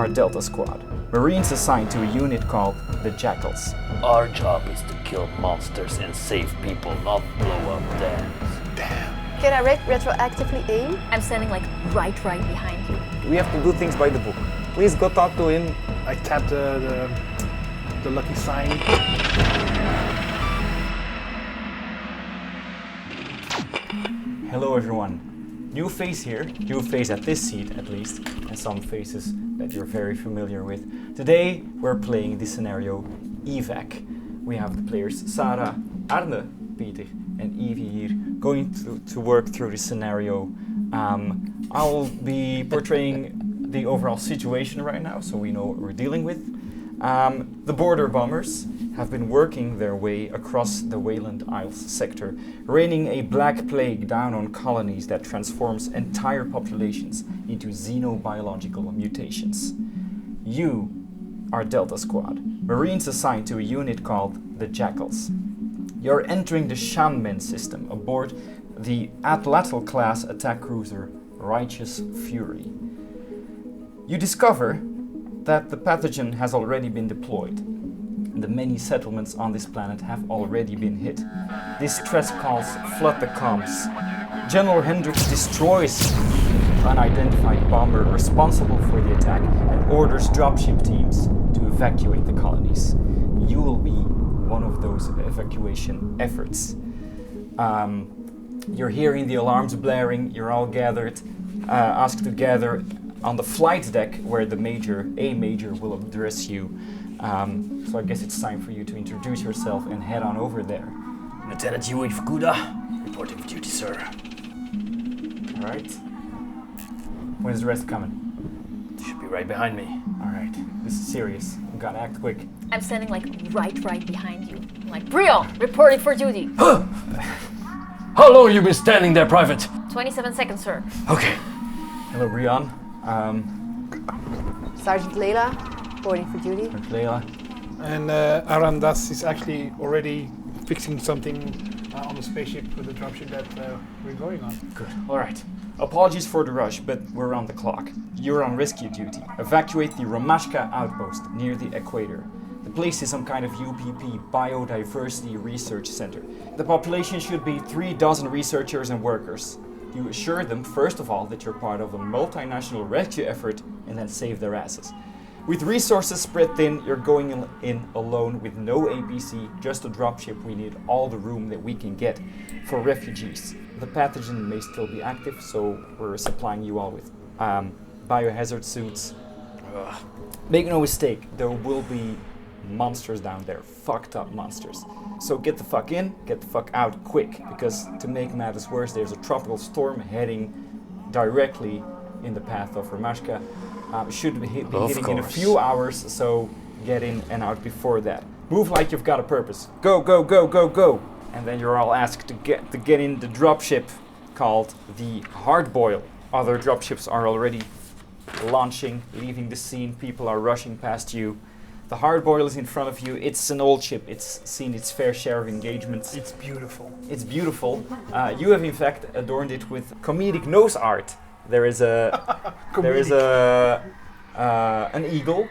are Delta Squad, Marines assigned to a unit called the Jackals. Our job is to kill monsters and save people, not blow up dams. Damn. Can I retroactively aim? I'm standing like right behind you. We have to do things by the book. Please go talk to him. I tapped the lucky sign. Hello everyone. New face here, new face at this seat at least, and some faces that you're very familiar with. Today we're playing the scenario Evac. We have the players Sarah, Arne, Pieter and Yveline here going to work through the scenario. I'll be portraying the overall situation right now so we know what we're dealing with. The border bombers have been working their way across the Weyland Isles sector, raining a black plague down on colonies that transforms entire populations into xenobiological mutations. You are Delta Squad, Marines assigned to a unit called the Jackals. You're entering the Shanmen system aboard the Atlatl-class attack cruiser Righteous Fury. You discover that the pathogen has already been deployed. The many settlements on this planet have already been hit. This stress calls flood the comms. General Hendricks destroys the unidentified bomber responsible for the attack and orders dropship teams to evacuate the colonies. You will be one of those evacuation efforts. You're hearing the alarms blaring, you're all gathered, asked to gather on the flight deck where a major will address you. So I guess it's time for you to introduce yourself and head on over there. Lieutenant Yui Fukuda, reporting for duty, sir. Alright. When's the rest coming? Should be right behind me. Alright, this is serious. You gotta act quick. I'm standing like right behind you. I'm like, Brion, reporting for duty. How long have you been standing there, Private? 27 seconds, sir. Okay. Hello, Brion. Sergeant Layla, reporting for duty. Layla. And Arhaan is actually already fixing something on the spaceship with the dropship that we're going on. Good. Alright. Apologies for the rush, but we're on the clock. You're on rescue duty. Evacuate the Romashka Outpost near the equator. The place is some kind of UPP biodiversity research center. The population should be 36 researchers and workers. You assure them, first of all, that you're part of a multinational rescue effort and then save their asses. With resources spread thin, you're going in alone with no APC, just a dropship. We need all the room that we can get for refugees. The pathogen may still be active, so we're supplying you all with biohazard suits. Make no mistake, there will be monsters down there, fucked up monsters. So get the fuck in, get the fuck out quick, because to make matters worse, there's a tropical storm heading directly in the path of Romashka. Should be hitting in a few hours, so get in and out before that. Move like you've got a purpose. Go, go, go, go, go! And then you're all asked to get in the dropship called the Hardboil. Other dropships are already launching, leaving the scene. People are rushing past you. The Hardboil is in front of you. It's an old ship. It's seen its fair share of engagements. It's beautiful. It's beautiful. You have in fact adorned it with comedic nose art. There is an eagle,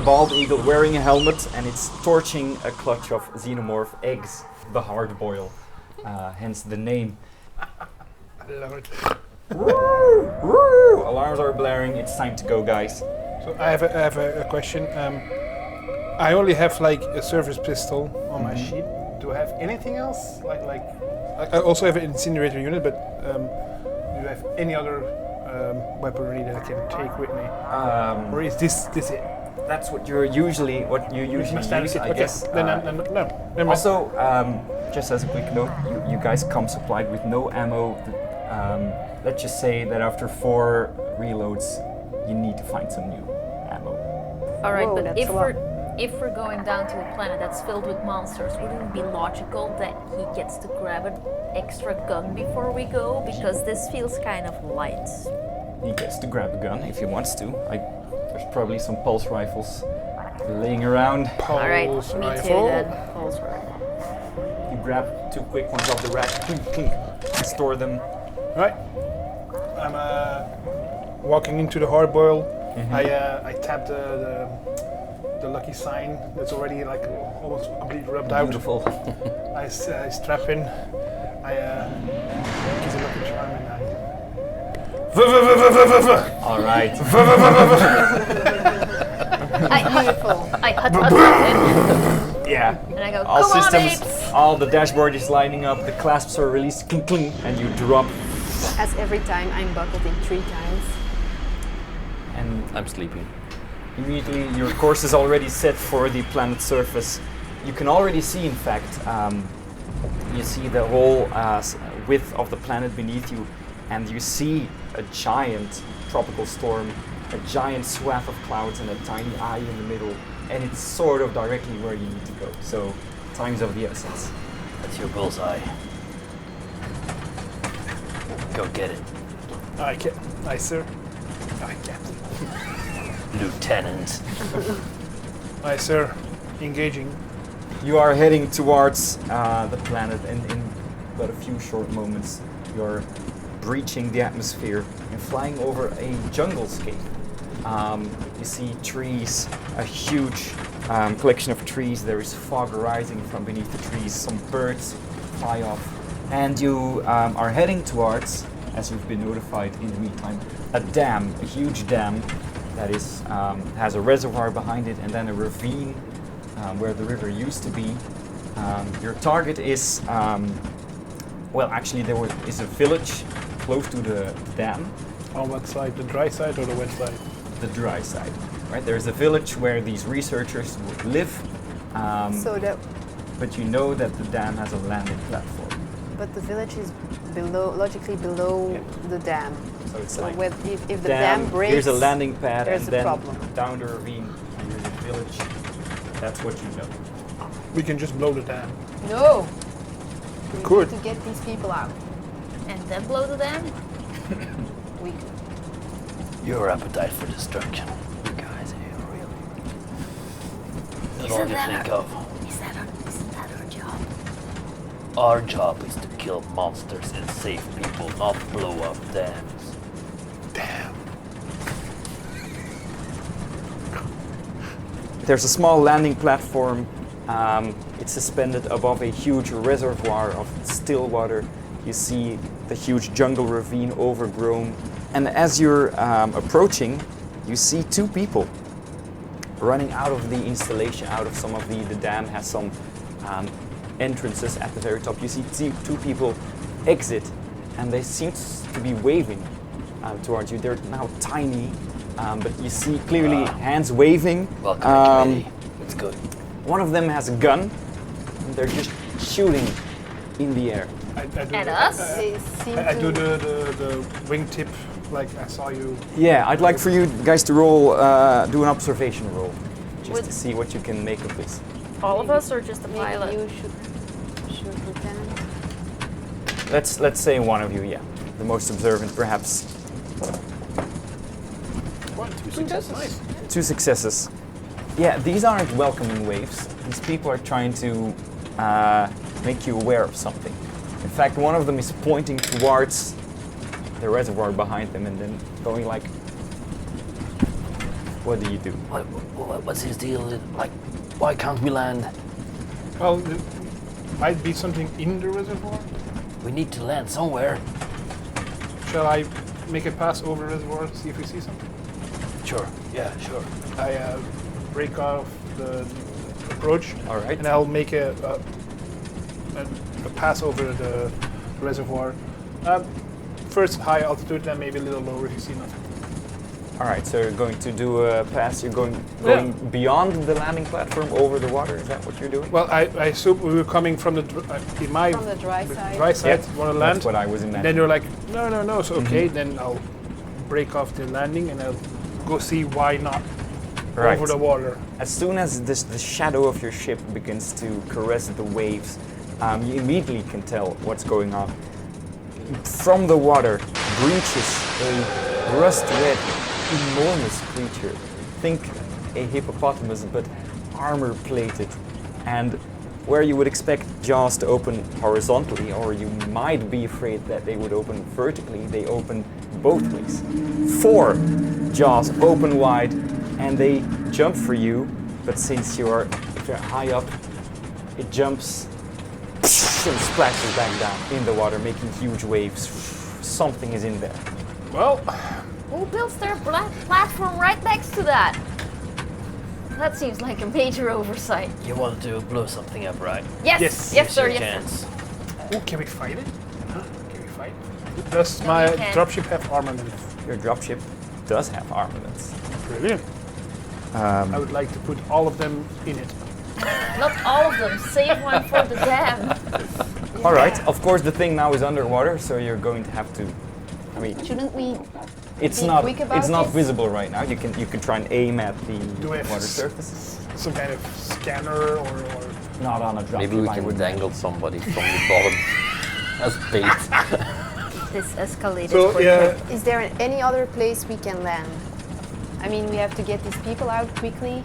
bald eagle wearing a helmet, and it's torching a clutch of xenomorph eggs. The Hardboil, hence the name. I love it. Woo! Woo! Alarms are blaring. It's time to go, guys. So I have a question. I only have like a service pistol on my sheet. Do I have anything else? Like I also have an incinerator unit, but do you have any other weaponry that I can take with me? Or is this it? That's what you usually use, I guess. No. Also, just as a quick note, you guys come supplied with no ammo. Let's just say that after 4 reloads, you need to find some new ammo. All right, Whoa, but that's if a lot. we're going down to a planet that's filled with monsters, wouldn't it be logical that he gets to grab an extra gun before we go? Because this feels kind of light. He gets to grab a gun if he wants to. There's probably some pulse rifles laying around. All right, me Pulse too rifle. then. Pulse rifle. You grab 2 quick ones off the rack, clink, clink, and store them. Right. I'm walking into the Hardboil, I tap the lucky sign that's already like almost completely rubbed out. Beautiful. I strap in. I use a lucky charm and All right. Beautiful. I hut Yeah. and I go, All come on, systems, babes! all the dashboard is lining up, the clasps are released, clink, clink, and you drop. As every time I'm buckled in 3 times. And I'm sleeping. immediately your course is already set for the planet's surface. You can already see, in fact, you see the whole width of the planet beneath you, and you see a giant tropical storm, a giant swath of clouds, and a tiny eye in the middle, and it's sort of directly where you need to go. So, time's of the essence. That's your bullseye. Go get it, I can. Aye, sir. I can't. Lieutenant. Aye, sir. Engaging. You are heading towards the planet, and in but a few short moments, you're breaching the atmosphere and flying over a junglescape. You see trees, a huge collection of trees. There is fog rising from beneath the trees. Some birds fly off, and you are heading towards, as you've been notified in the meantime, a dam, a huge dam that is has a reservoir behind it, and then a ravine where the river used to be. Your target is, well, actually there is a village close to the dam. On what side? The dry side or the wet side? The dry side, right? There's a village where these researchers would live, So that, but you know that the dam has a landing platform. but the village is below, logically below the dam. So it's So like if the dam breaks, here's a landing pad, there's and a then problem. down the ravine, here's a village. That's what you know. We can just blow the dam. No. We Could. need to get these people out. And then blow the dam? We could. Your appetite for destruction. You guys are really. That's all you think of. Isn't that our job? Our job is to kill monsters and save people, not blow up dams. Damn. There's a small landing platform. It's suspended above a huge reservoir of still water. You see the huge jungle ravine overgrown. And as you're approaching, you see 2 people running out of the installation, out of some of the dam has some entrances at the very top. You see 2 people exit, and they seem to be waving towards you. They're now tiny, but you see clearly hands waving. Welcome, committee. It's good. One of them has a gun, and they're just shooting in the air. I do At the- us? They seem I do to. the wingtip like I saw you. Yeah, I'd like for you guys to roll, do an observation roll, just Would- to see what you can make of this. All of us or just the Maybe pilot? you should shoot Lieutenant. Let's say one of you, yeah, the most observant, perhaps. 1, 2 successes. Nice. 2 successes. Yeah, these aren't welcoming waves. These people are trying to make you aware of something. In fact, one of them is pointing towards the reservoir behind them and then going like, what do you do? What's his deal? Like, why can't we land? Well, there might be something in the reservoir. We need to land somewhere. Shall I make a pass over the reservoir to see if we see something? Sure. Yeah, sure. I break off the approach. All right. And I'll make a pass over the reservoir. First high altitude, then maybe a little lower if you see nothing. All right, so you're going to do a pass. You're going beyond the landing platform over the water. Is that what you're doing? Well, I assume we were coming from the in my From the dry side. dry side. Yeah, Want to land? That's what I was And then imagining. you're like, no. So okay, then I'll break off the landing and I'll go see why not Right. over the water. As soon as the shadow of your ship begins to caress the waves, you immediately can tell what's going on. From the water breaches a rust-red, enormous creature. Think a hippopotamus, but armor-plated. And where you would expect jaws to open horizontally, or you might be afraid that they would open vertically, they open both ways. 4 jaws open wide, and they jump for you. But since if you're high up, it jumps and splashes back down in the water, making huge waves. Something is in there. Well, Who builds their platform right next to that? That seems like a major oversight. You want to blow something up, right? Yes, Yes. yes, sir, Here's your yes, sir. chance. ooh, can we fight it? Huh? Can we fight? Does No, my we can't. dropship have armament? Your dropship does have armaments. Brilliant. I would like to put all of them in it. Not all of them. Save one for the dam. All right. Of course, the thing now is underwater, so you're going to have to. I mean, Shouldn't we? it's Be not. quick about It's not this? visible right now. You can try and aim at the Do we have water surface. some kind of scanner or Not on a dropship. Maybe we I can would dangle somebody from the bottom as bait. This escalated so? quickly. Yeah. Is there any other place we can land? I mean, we have to get these people out quickly.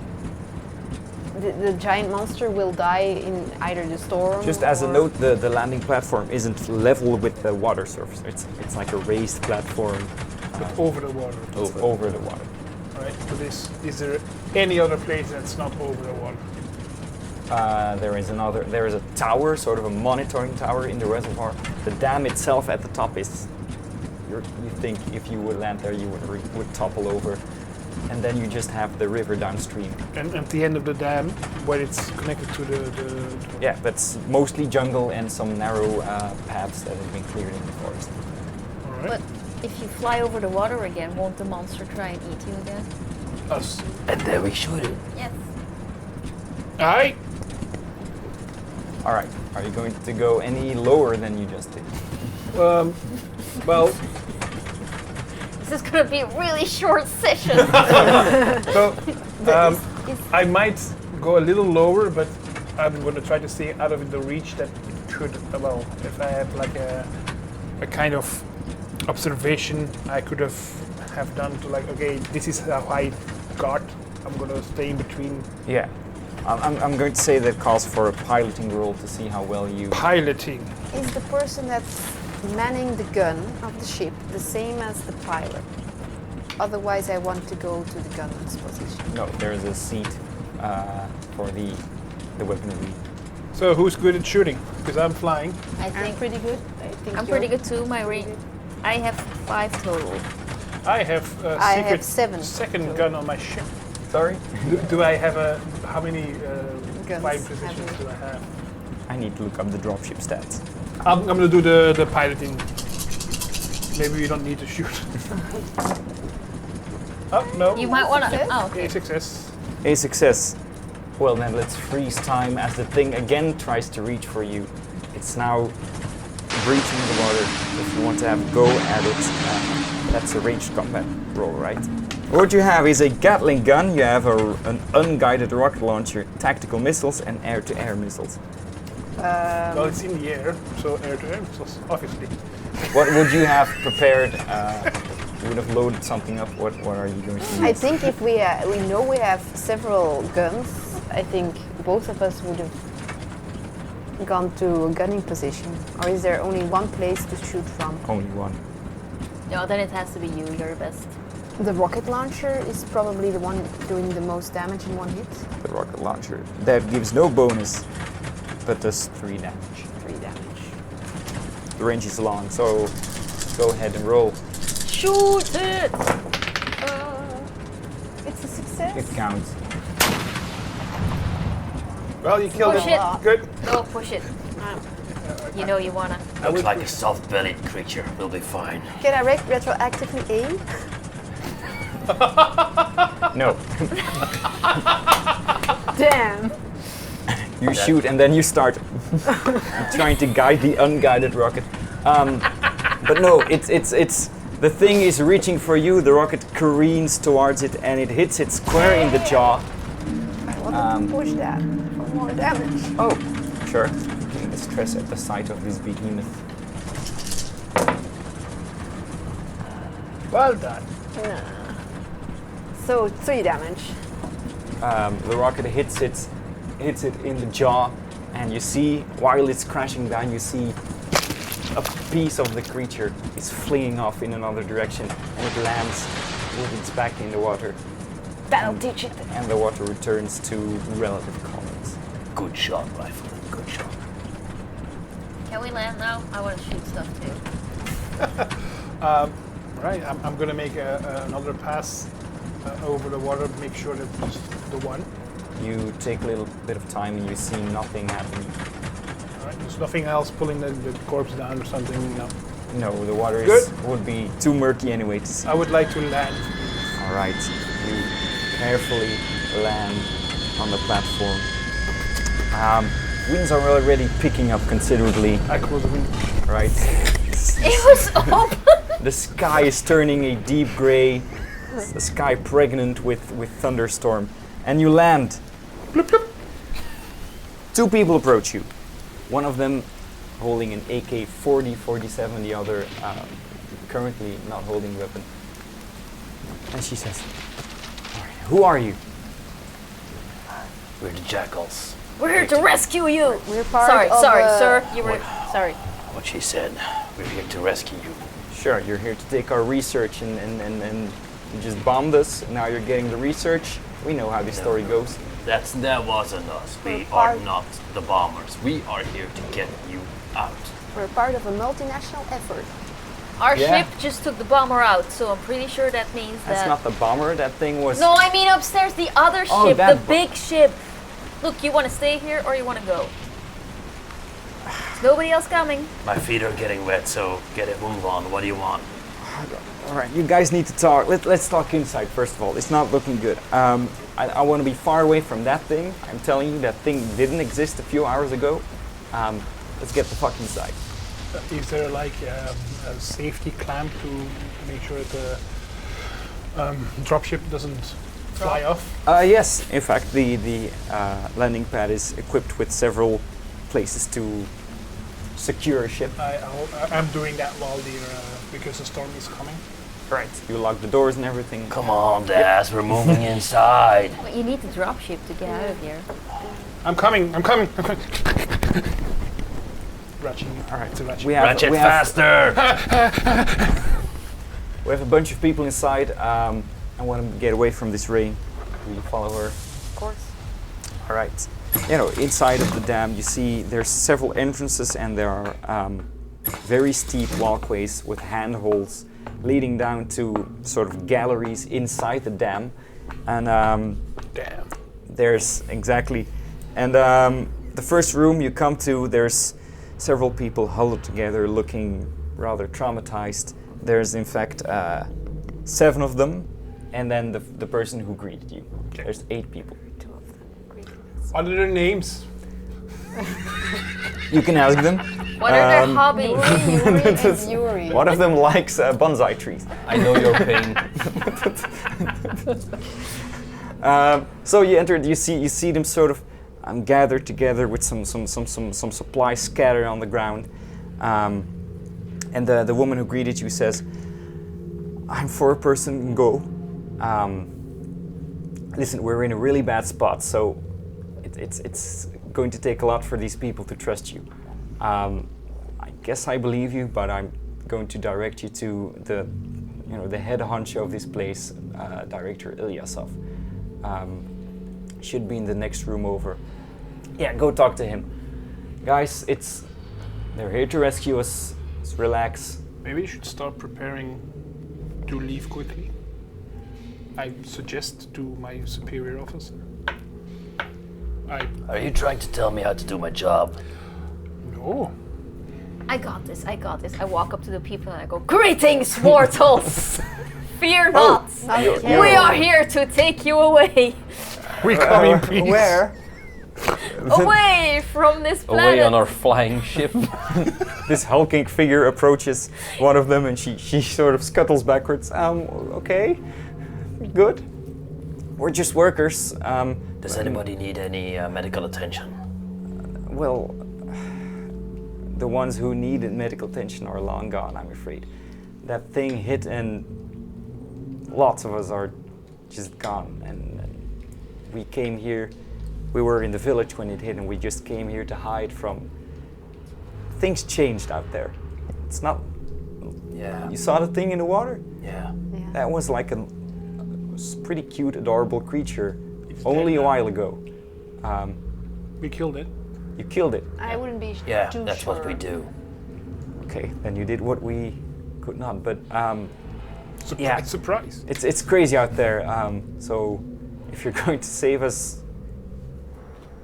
The giant monster will die in either the storm. Just as a or- note, the landing platform isn't level with the water surface. It's like a raised platform Over the water. over the water. Right. But is there any other place that's not over the water? There is a tower, sort of a monitoring tower in the reservoir. The dam itself at the top is. You think if you would land there, you would topple over, and then you just have the river downstream. And at the end of the dam, where it's connected to the Yeah, that's mostly jungle and some narrow paths that have been cleared in the forest. all right. But if you fly over the water again, won't the monster try and eat you again? Us. And then we shoot it. Yes. Aye. All right, are you going to go any lower than you just did? Well, This is gonna be a really short session. so Is- I might go a little lower, but I'm going to try to stay out of the reach that could. Well, if I have like a kind of observation, I could have done to like, okay, this is how I got. I'm going to stay in between. Yeah, I'm going to say that calls for a piloting roll to see how well you. Piloting. Is the person that's manning the gun of the ship the same as the pilot? Otherwise, I want to go to the gun's position. No, there is a seat for the weaponry. So who's good at shooting? Because I'm flying. I I'm think pretty good. I think I'm you're pretty good too. My range. I have 5 total. I have a I secret have 7. second gun on my ship. Sorry, Do I have how many Guns flying have positions you? do I have? I need to look up the dropship stats. I'm gonna do the piloting. Maybe you don't need to shoot. Oh no. You might wanna. success? Oh, okay. A success. A success. Well then, let's freeze time as the thing again tries to reach for you. It's now breaching the water. If you want to have a go at it, that's a ranged combat roll, right? What you have is a Gatling gun. You have an unguided rocket launcher, tactical missiles, and air-to-air missiles. Well, it's in the air, so air-to-air missiles, obviously. What would you have prepared? You would have loaded something up. What are you going to use? I think if we know we have several guns, I think both of us would have gone to a gunning position. Or is there only one place to shoot from? Only one. No, then it has to be you. You're best. The rocket launcher is probably the one doing the most damage in one hit. The rocket launcher. That gives no bonus, but does 3 damage. 3 damage. The range is long, so go ahead and roll. Shoot it! It's a success. It counts. Well, you killed Push it. it. Good. Go push it. You know you wanna. Looks like a soft-bellied creature. We'll be fine. Can I retroactively aim? No. Damn. You shoot and then you start trying to guide the unguided rocket. But no, it's the thing is reaching for you. The rocket careens towards it and it hits it square in the jaw. I want to push that for more damage. Oh, sure. Feeling the stress at the sight of this behemoth. Well done. So 3 damage. The rocket hits it in the jaw, and you see while it's crashing down, you see a piece of the creature is flinging off in another direction, and it lands with its back in the water. That'll teach it. And the water returns to relative calmness. Good shot, rifle. Good shot. Can we land now? I want to shoot stuff too. Right, I'm going to make another pass over the water, make sure that it's the one. You take a little bit of time and you see nothing happening. All right, there's nothing else pulling the corpse down or something, no. No, the water would be too murky anyway to see. I would like to land. All right, you carefully land on the platform. Winds are already picking up considerably. I close the window. Right. It was open! The sky is turning a deep gray, the sky pregnant with thunderstorm. And you land. Bloop, bloop. Two people approach you. One of them holding an AK-47, the other currently not holding a weapon. And she says, "Who are you?" We're the jackals. We're here to rescue you! We're part Sorry, of sir. You were... Sorry. What she said. We're here to rescue you. Sure, you're here to take our research and you just bombed us. Now you're getting the research. We know how this story goes. That wasn't us. We We're are part- not the bombers. We are here to get you out. We're part of a multinational effort. Our Yeah. ship just took the bomber out, so I'm pretty sure that means That's that... not the bomber, that thing was... No, I mean upstairs, the other Oh, ship, that the big ship. Look, you want to stay here or you want to go? There's nobody else coming. My feet are getting wet, so get it, move on. What do you want? All right, you guys need to talk. Let's talk inside first of all. It's not looking good. I want to be far away from that thing. I'm telling you, that thing didn't exist a few hours ago. Let's get the fuck inside. Is there like a safety clamp to make sure that the dropship doesn't fly off? Yes, in fact, the landing pad is equipped with several places to secure a ship. I'm doing that while because the storm is coming. Right. You lock the doors and everything. Come on, Daz, we're moving inside. But you need the dropship to get out of here. I'm coming. Ratching. All right, it's a ratchet. We have faster! we have a bunch of people inside. I want to get away from this rain. Will you follow her? Of course. All right. You know, inside of the dam, you see there's several entrances, and there are very steep walkways with handholds leading down to sort of galleries inside the dam. And Damn. there's exactly, and the first room you come to, there's several people huddled together, looking rather traumatized. There's in fact 7 of them, and then the person who greeted you. Okay. There's 8 people. What are their names? You can ask them. What are their hobbies? Yuri and Yuri. One of them likes bonsai trees. I know your pain. So you entered. You see them sort of gathered together with some supplies scattered on the ground. And the woman who greeted you says, "I'm 4-person go. Listen, we're in a really bad spot, so it's going to take a lot for these people to trust you. I guess I believe you, but I'm going to direct you to the head honcho of this place, Director Ilyasov. Should be in the next room over. Yeah, go talk to him. Guys, they're here to rescue us. Just relax." Maybe you should start preparing to leave quickly. I suggest to my superior officer. Are you trying to tell me how to do my job? No. I got this. I walk up to the people and I go, "Greetings, mortals! Fear not! We are here to take you away! We come in peace. Where? Away from this planet!" Away on our flying ship. This hulking figure approaches one of them, and she sort of scuttles backwards. Okay, good. We're just workers. Does anybody need any medical attention? Well, the ones who needed medical attention are long gone, I'm afraid. That thing hit, and lots of us are just gone. And we came here. We were in the village when it hit, and we just came here to hide from. Things changed out there. It's not. Yeah. You saw the thing in the water? Yeah. Yeah. That was like a pretty cute, adorable creature. It's Only dead a now. while ago. We killed it. You killed it. I wouldn't be Yeah, too that's sure. what we do. Okay, then you did what we could not. But Surprise, Yeah. surprise. it's crazy out there. So if you're going to save us,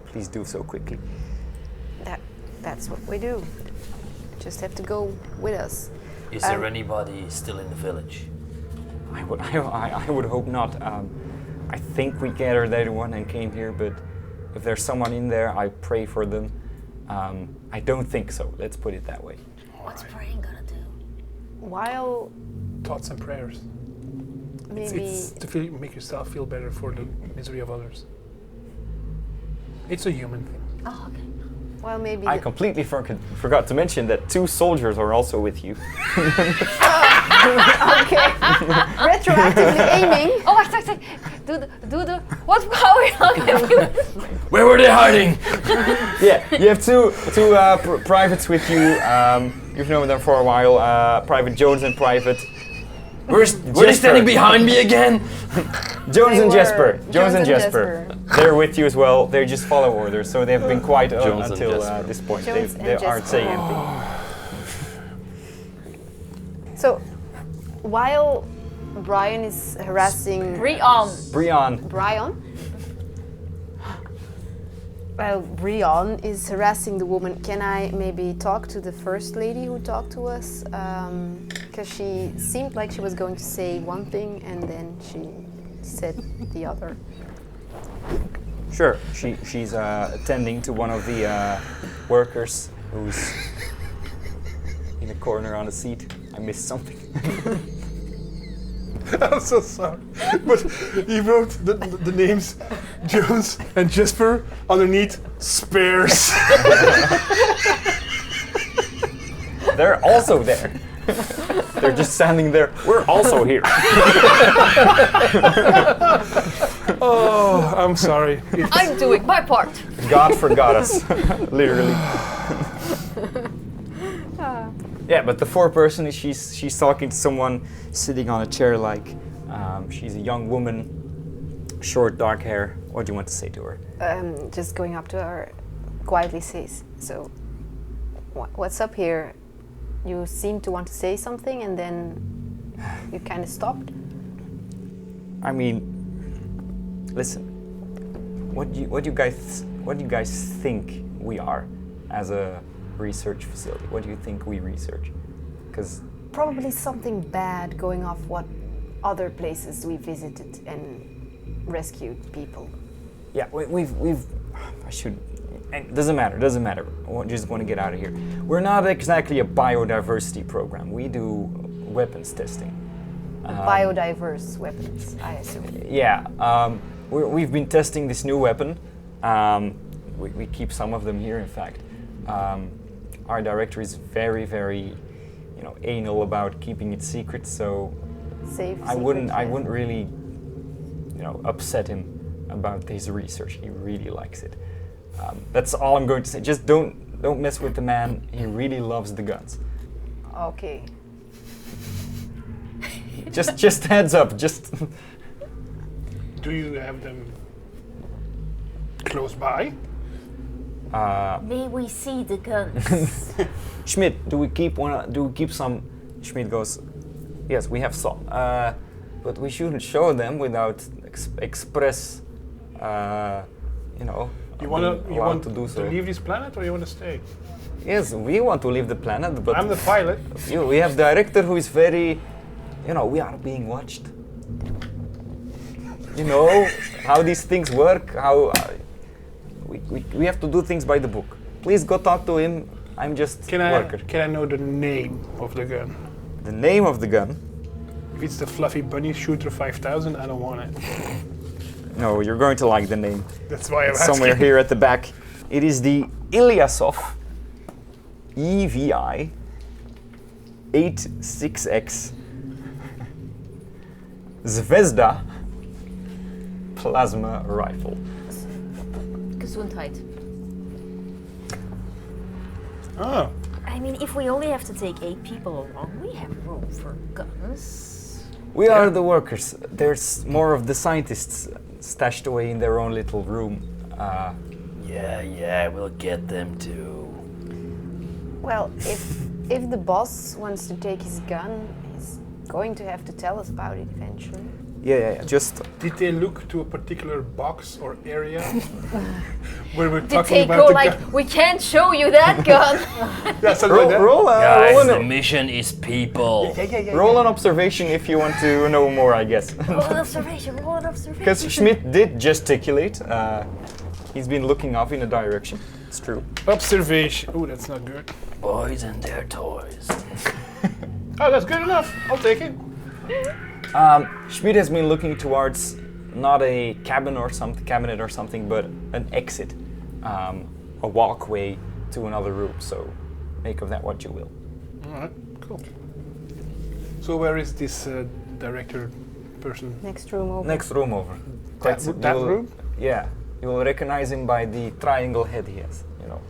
please do so quickly. That's what we do. Just have to go with us. Is there anybody still in the village? I would hope not. I think we gathered everyone and came here, but if there's someone in there, I pray for them. I don't think so. Let's put it that way. What's Brion gonna do? While Thoughts and prayers. maybe It's to make yourself feel better for the misery of others. It's a human thing. Oh, okay. well maybe I completely forgot to mention that 2 soldiers are also with you. okay. Retroactively aiming. Oh, wait. Do the. What? How are you? Where were they hiding? Yeah, you have two privates with you. You've known them for a while. Private Jones and Private Were they standing behind me again? Jones They and were. Jesper. Jones and Jesper. They're with you as well. They just follow orders, so they've been quiet Jones and until Jesper. this point. Jones They and aren't Jesper. saying anything. So while Brion is harassing Brion. Brion, While Brion is harassing the woman, can I maybe talk to the first lady who talked to us? Because she seemed like she was going to say one thing and then she said the other. sure. She's attending to one of the workers who's in a corner on a seat. I missed something. I'm so sorry. But he wrote the names Jones and Jesper underneath spares. They're also there. They're just standing there. We're also here. Oh, I'm sorry. I'm doing my part. God forgot us, literally. Yeah, but the 4th-person is she's talking to someone sitting on a chair. Like she's a young woman, short dark hair. What do you want to say to her? Just going up to her, quietly says, "So, what's up here? You seem to want to say something, and then you kind of stopped." I mean, listen. What do you guys think we are as a research facility? What do you think we research? Because Probably something bad going off what other places we visited and rescued people. yeah, we've. I should. It doesn't matter. I just want to get out of here. We're not exactly a biodiversity program. We do weapons testing. Biodiverse weapons, I assume. Yeah, we've been testing this new weapon. We keep some of them here, in fact. Our director is very, very, anal about keeping it secret. So Safe. I wouldn't really, upset him about his research. He really likes it. That's all I'm going to say. Just don't mess with the man. He really loves the guns. Okay. Just heads up. Just Do you have them close by? May we see the guns? Schmidt, do we keep some? Schmidt goes, yes, we have some, but we shouldn't show them without express, You want to do so. to leave this planet, or you want to stay? Yes, we want to leave the planet, but I'm the pilot. we have director who is very, we are being watched. You know how these things work. How we have to do things by the book. Please go talk to him. I'm just worker. Can I know the name of the gun? The name of the gun? If it's the Fluffy Bunny Shooter 5000, I don't want it. No, you're going to like the name. That's why I'm It's somewhere asking. here at the back. It is the Ilyasov EVI 86X Zvezda plasma rifle. Gesundheit. Oh, I mean, if we only have to take 8 people along, we have room for guns. We are the workers. There's more of the scientists stashed away in their own little room. Yeah, we'll get them too. Well, if the boss wants to take his gun, he's going to have to tell us about it eventually. Yeah. Just Did they look to a particular box or area where we're Did talking they about go the like, gun? we can't show you that gun? Yeah, something like that. roll Guys, the an, mission is people. roll an observation if you want to know more, I guess. Roll an observation, roll an observation. Because Schmidt did gesticulate. He's been looking off in a direction. It's true. Observation. Oh, that's not good. Boys and their toys. Oh, that's good enough. I'll take it. Schmidt has been looking towards not a cabinet or something, but an exit, a walkway to another room. So make of that what you will. All right, cool. So where is this director person? Next room over. Next room over. That room? Yeah, you will recognize him by the triangle head he has. You know,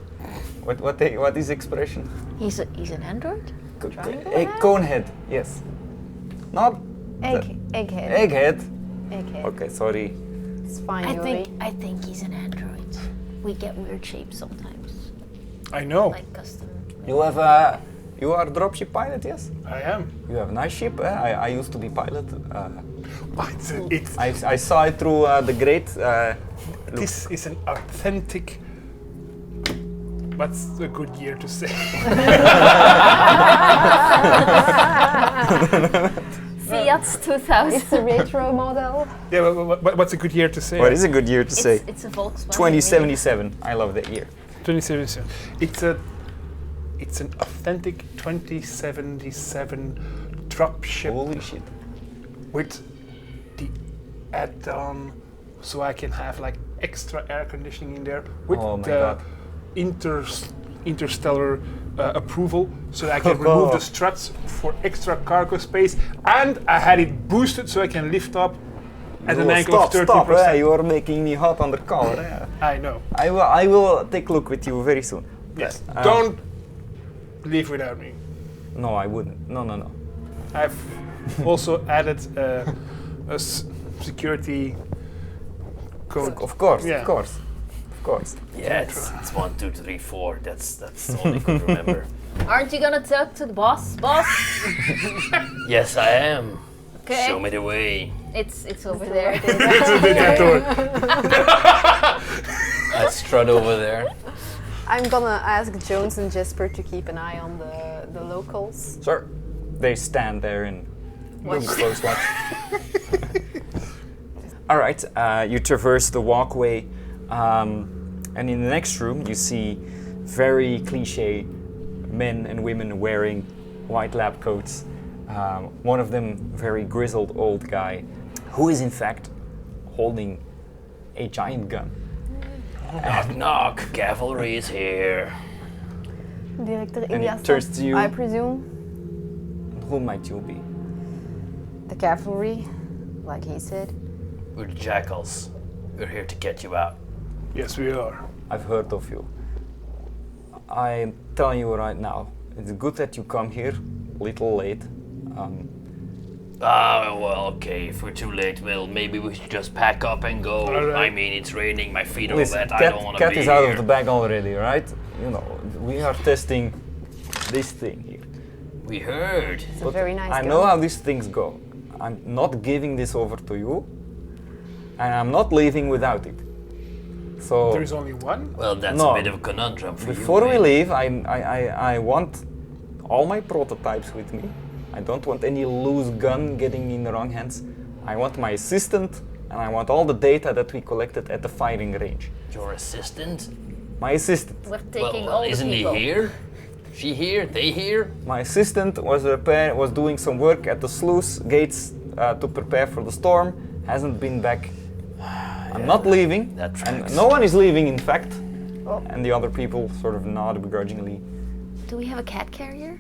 what is the expression? He's an android? A cone head. Yes. Not Egghead. egghead. Egghead. Okay, sorry. It's fine, I think he's an android. We get weird shapes sometimes. I know. Like custom. You are dropship pilot, yes? I am. You have a nice ship. I used to be pilot. It's I saw it through the grate. this is an authentic. What's a good year to say? Fiat 2000. It's a retro model. Yeah, what's a good year to say? What is a good year to say? It's a Volkswagen. 2077. I love that year. 2077. It's an authentic 2077 dropship Holy shit. with the add-on, so I can have like extra air conditioning in there with Oh my the God. interstellar approval, so that I can remove the struts for extra cargo space, and I had it boosted so I can lift up at an angle of 30%. Stop! You are making me hot on the collar. I know. I will take a look with you very soon. Yes. Um, Don't leave without me. No, I wouldn't. No. I've also added a security code. Of course, Yeah. of course. Yeah, it's 1, 2, 3, 4. That's all I could remember. Aren't you gonna talk to the boss? Boss? Yes, I am. Okay. Show me the way. It's over there. That door. I strut over there. I'm gonna ask Jones and Jesper to keep an eye on the locals. Sir, they stand there and Watch. close watch. All right, you traverse the walkway, and in the next room you see very cliche men and women wearing white lab coats. One of them, very grizzled old guy, who is in fact holding a giant gun. Knock, knock. Cavalry is here. Director And he Ilias, turns to you. I presume. Who might you be? The cavalry, like he said. We're the jackals. We're here to get you out. Yes, we are. I've heard of you. I'm telling you right now, it's good that you come here, a little late. Well, okay. If we're too late, well, maybe we should just pack up and go. Alright. I mean, it's raining. My feet are Listen, wet. I don't want to cat be is here. out of the bag already, right? You know, we are testing this thing here. We heard. It's a very nice I gun. know how these things go. I'm not giving this over to you, and I'm not leaving without it. So There is only one. Well, that's No. a bit of a conundrum for you. before we mate. leave, I want all my prototypes with me. I don't want any loose gun getting in the wrong hands. I want my assistant, and I want all the data that we collected at the firing range. Your assistant? My assistant. We're taking Well, all the isn't he people. here? She here? They here? My assistant was doing some work at the sluice gates to prepare for the storm. Hasn't been back. I'm not leaving, That and tracks. no one is leaving, in fact. Oh. And the other people sort of nod begrudgingly. Do we have a cat carrier?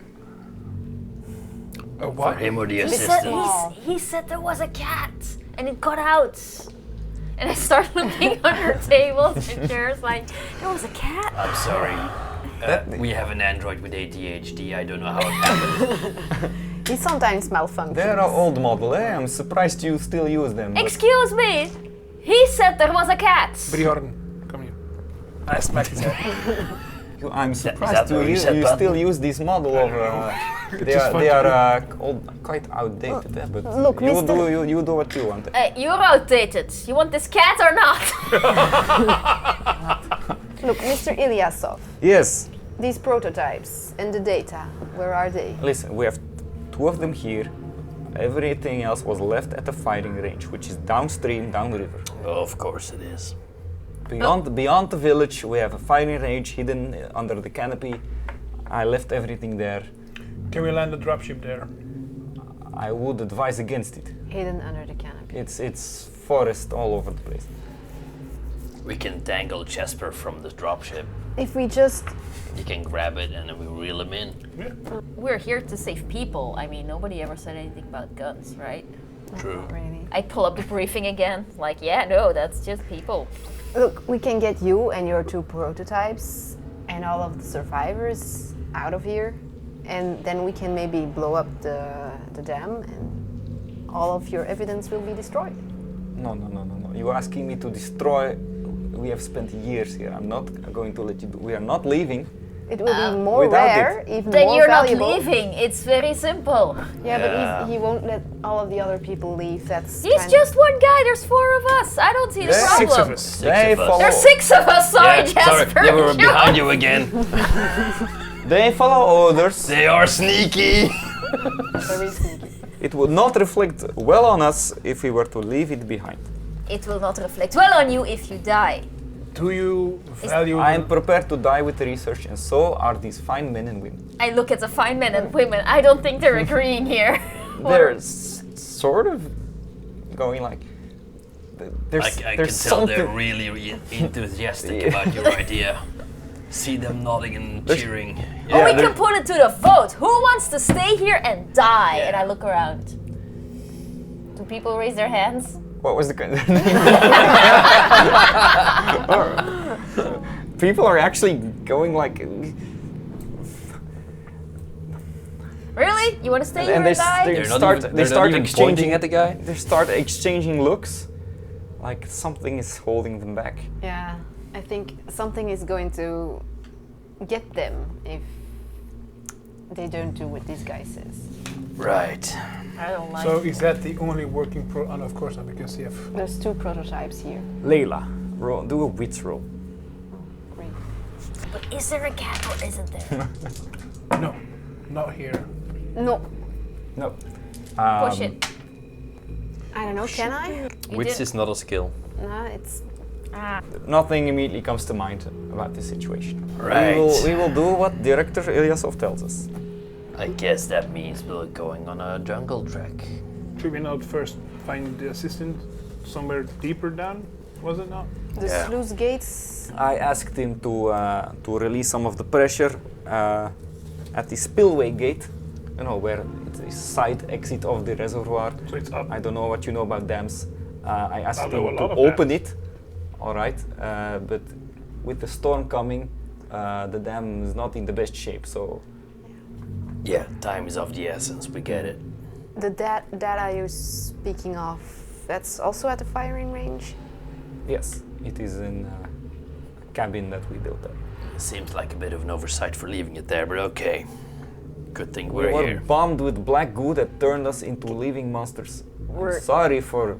A For what? him or the He said, assistant? he said there was a cat and it got out. And I started looking under tables and chairs like, there was a cat. I'm sorry. We have an android with ADHD. I don't know how it happened. He sometimes malfunctions. They're an old model, eh? I'm surprised you still use them. but- Excuse me! He said there was a cat! Brion, come here. I smacked his head. I'm that surprised the you reset button? still use this model of. They are quite outdated, eh? But Look, you Mr. you do what you want. Eh? Hey, you're outdated. You want this cat or not? Look, Mr. Ilyasov, Yes. these prototypes and the data, where are they? Listen, we have 2 of them here. Everything else was left at the firing range, which is downstream, down the river. Of course it is. Beyond the village, we have a firing range hidden under the canopy. I left everything there. Can we land the dropship there? I would advise against it. Hidden under the canopy. It's forest all over the place. We can dangle Jesper from the dropship. If we just... You can grab it and then we reel him in. We're here to save people. I mean, nobody ever said anything about guns, right? True. Not really. I pull up the briefing again. Like, yeah, no, that's just people. Look, we can get you and your 2 prototypes and all of the survivors out of here. And then we can maybe blow up the dam and all of your evidence will be destroyed. No. You're asking me to destroy. We have spent years here. I'm not going to let you do. We are not leaving. It will be more without rare, even Then more you're valuable. not leaving. It's very simple. Yeah, Yeah. but he won't let all of the other people leave. That's He's kind just one guy. There's 4 of us. I don't see the There's problem. 6 of us. They of us. follow. There's 6 of us. Sorry, Jasper. sorry. They were behind you again. They follow orders. They are sneaky. very sneaky. It would not reflect well on us if we were to leave it behind. It will not reflect well on you if you die. Do you value... I am prepared to die with the research, and so are these fine men and women. I look at the fine men and women. I don't think they're agreeing here. They're sort of going like. There's, I can there's tell something. they're really enthusiastic Yeah. about your idea. See them nodding and cheering. Oh, we they're- can put it to the vote. Who wants to stay here and die? Yeah. And I look around. Do people raise their hands? What was the people are actually going like, Really? You want to stay here and and die? they They're not start even- they they're not start even exchanging pointing at the guy? They start exchanging looks, like something is holding them back. Yeah, I think something is going to get them if they don't do what this guy says. Right. I don't like So it. is that the only working pro... And of course not, because you have... There's 2 prototypes here. Layla, do a wits roll. Great. But is there a cat or isn't there? No, not here. No, No. Push it. I don't know, can I? You Wits did- is not a skill. No, it's... Nothing immediately comes to mind about this situation. Right. We will do what Director Ilyasov tells us. I guess that means we're going on a jungle trek. Should we not first find the assistant somewhere deeper down? Was it not? The Yeah. sluice gates... I asked him to release some of the pressure at the spillway gate, you know, where it's a side exit of the reservoir. So it's up. I don't know what you know about dams. I asked I know him a to lot of open dams. it, all right, but with the storm coming, the dam is not in the best shape, so Yeah, time is of the essence, we get it. The data you're speaking of, that's also at the firing range? yes, it is in a cabin that we built there. Seems like a bit of an oversight for leaving it there, but okay. Good thing We we're were here. bombed with black goo that turned us into living monsters. I'm sorry for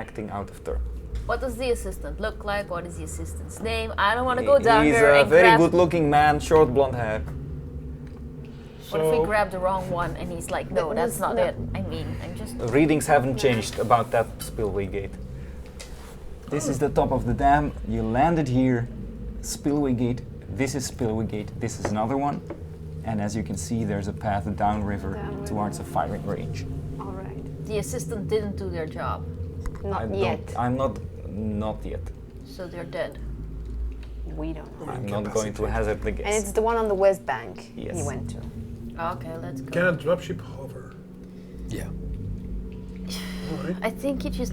acting out of turn. What does the assistant look like? What is the assistant's name? I don't want to go down He's there a and very grab... good-looking man, short blonde hair. What if we So- grab the wrong one and he's like, no, that's not No. it. I mean, I'm just... Readings haven't changed about that spillway gate. This is the top of the dam. You landed here. Spillway gate. This is spillway gate. This is another one. And as you can see, there's a path downriver Downriver. towards a firing range. All right. The assistant didn't do their job, Not yet. I'm not yet. so they're dead. We don't know. I'm not going to hazard the And guess. it's the one on the west bank he Yes. went to. Okay, let's go. Can a dropship hover? Yeah. Alright. I think you just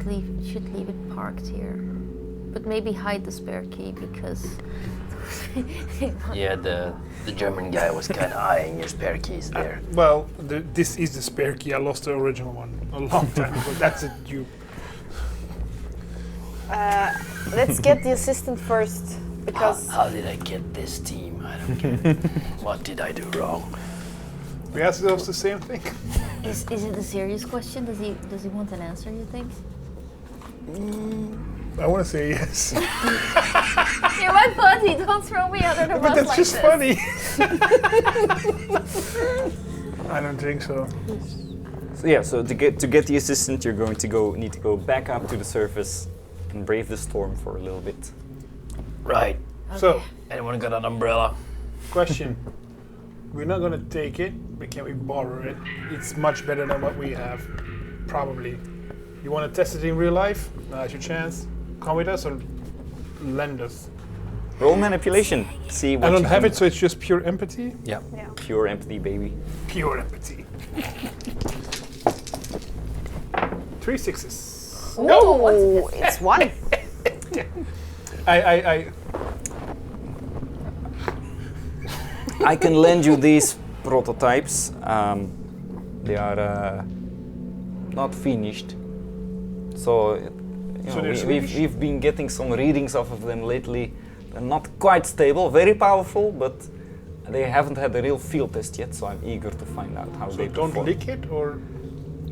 should leave it parked here. But maybe hide the spare key because. Yeah, the German guy was kind of eyeing your spare keys there. Well, this is the spare key. I lost the original one a long time ago. That's a dupe. Let's get the assistant first, because How did I get this team? I don't get it. What did I do wrong? We asked ourselves the same thing. Is it a serious question? Does he want an answer? You think? I want to say yes. You're my buddy. Don't throw me under the bus But that's like just this. funny. I don't think so. So yeah, so to get the assistant, you're going to need to go back up to the surface and brave the storm for a little bit. Right. So, Anyone got an umbrella? question. We're not going to take it, but can we borrow it? It's much better than what we have. Probably. You want to test it in real life? Now's your chance. Come with us or lend us. Roll manipulation. See what I don't you have can- it, so it's just pure empathy. Yeah. Pure empathy, baby. Pure empathy. 3 6s. oh, it's one. I can lend you these prototypes. They are not finished, so you So know, they're Swedish? we've been getting some readings off of them lately. They're not quite stable, very powerful, but they haven't had a real field test yet. So I'm eager to find out how So they don't perform. lick it, or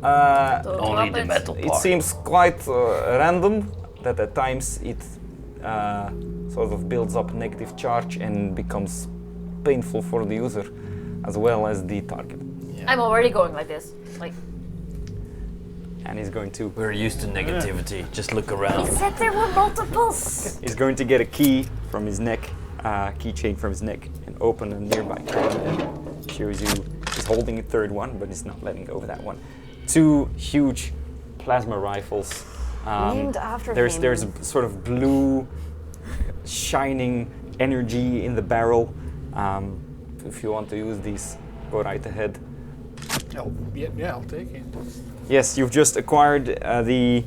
Don't Only drop the it. metal It part. seems quite random that at times it sort of builds up negative charge and becomes painful for the user as well as the target. I'm already going like this. Like, And he's going to We're used to negativity. Just look around. said there were multiples. he's going to get a key from his neck, keychain from his neck, and open a nearby cabinet. Shows you he's holding a third one, but he's not letting go of that one. 2 huge plasma rifles. Named after There's him. a sort of blue, shining energy in the barrel. If you want to use these, go right ahead. yeah, I'll take it. Yes, you've just acquired the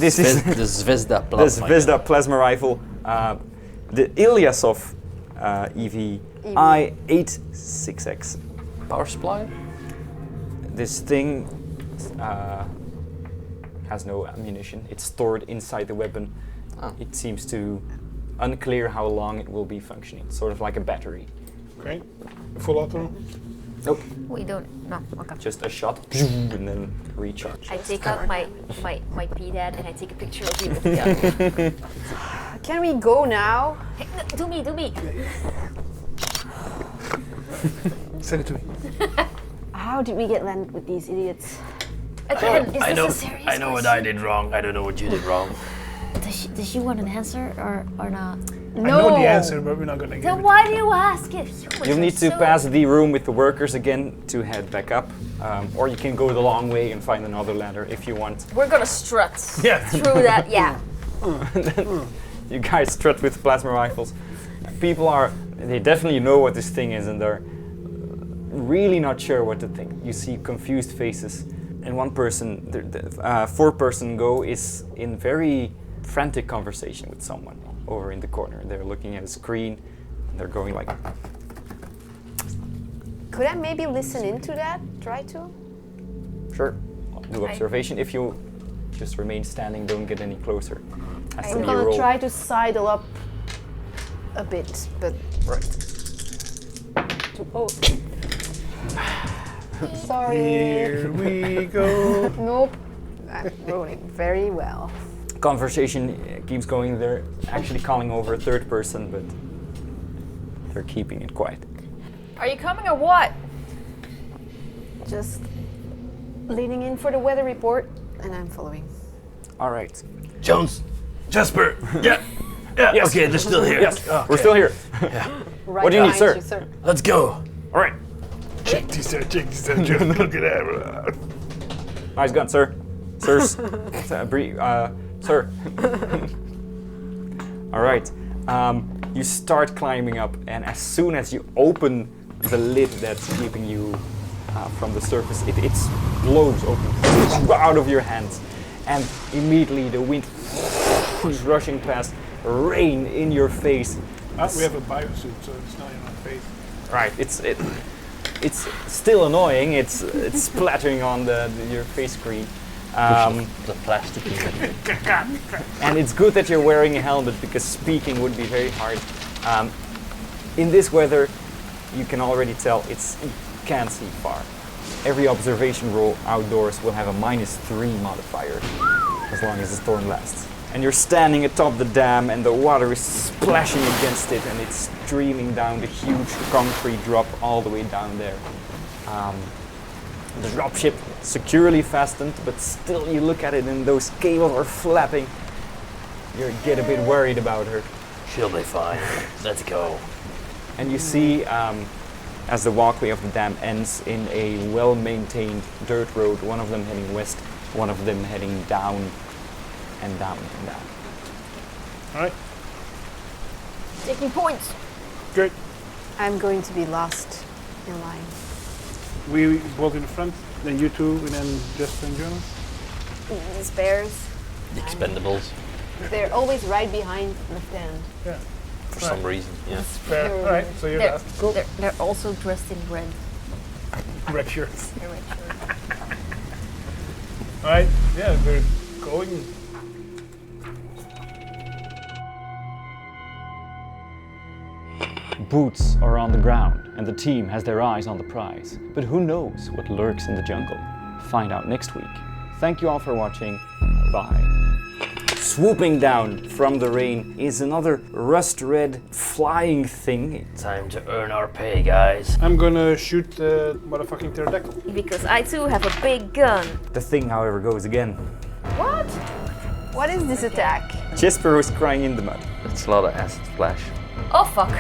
this is the Zvezda the plasma. Zvezda plasma rifle, the Ilyasov EVI-86X. Power supply? This thing has no ammunition. It's stored inside the weapon. Oh. It seems to unclear how long it will be functioning. Sort of like a battery. Okay. Full auto. Nope, We don't. No. Okay. just a shot and then recharge. I take out my P-dad and I take a picture of you with the gun. Can we go now? Hey, no, do me. Send it to me. How did we get landed with these idiots? Again, is I this know. a serious I know what I did wrong. I don't know what you did wrong. Does she want an answer or not? I know the answer, but we're not gonna give Then it. why do you ask it? You'll need to pass the room with the workers again to head back up. Or you can go the long way and find another ladder if you want. We're gonna strut Yeah. through that. Yeah. You guys strut with plasma rifles. They definitely know what this thing is and they're really not sure what to think. You see confused faces. And one person, the 4-person go is in very frantic conversation with someone over in the corner. They're looking at a screen and they're going like, Could I maybe listen into that? Try to? sure, do observation. If you just remain standing, don't get any closer. Has to I'm be a gonna roll. try to sidle up a bit, but Right. oh. Sorry. Here we go. Nope. I'm rolling very well. Conversation keeps going. They're actually calling over a 3rd person, but they're keeping it quiet. Are you coming or what? Just leaning in for the weather report, and I'm following. All right. Jones, Jasper. Yeah. Yeah. Yes. Okay, they're still here. Yes, we're still here. Right What do you need, behind sir? Let's go. All right. Check this out, just look at that. Nice gun, sir. Sirs. Sir. All right. You start climbing up, and as soon as you open the lid that's keeping you from the surface, it blows open out of your hands, and immediately the wind is rushing past. rain in your face. We have a biosuit, so it's not in our face. Right, it's still annoying. It's splattering on your face screen. The plastic. And it's good that you're wearing a helmet because speaking would be very hard. In this weather, you can already tell you can't see far. Every observation roll outdoors will have a -3 modifier as long as the storm lasts. And you're standing atop the dam and the water is splashing against it and it's streaming down the huge concrete drop all the way down there. The dropship securely fastened, but still you look at it and those cables are flapping. You get a bit worried about her. She'll be fine. Let's go. And you see, as the walkway of the dam ends in a well-maintained dirt road, one of them heading west, one of them heading down and down and down. Alright, Taking points. good. I'm going to be lost in line. We both in the front, then you two, and then Jester and Jonas. The spares, The Expendables. they're always right behind left hand. Yeah. For some reason. Yeah. Fair. Alright, so you're They're, last. Cool. they're also dressed in red. Red shirts. They're red shirts. Alright, yeah, they're going. Boots are on the ground and the team has their eyes on the prize. But who knows what lurks in the jungle? Find out next week. Thank you all for watching. Bye. Swooping down from the rain is another rust-red flying thing. Time to earn our pay, guys. I'm gonna shoot the motherfucking pterodactyl. Because I too have a big gun. The thing, however, goes again. What? What is this attack? Jesper was crying in the mud. It's a lot of acid splash. Oh fuck.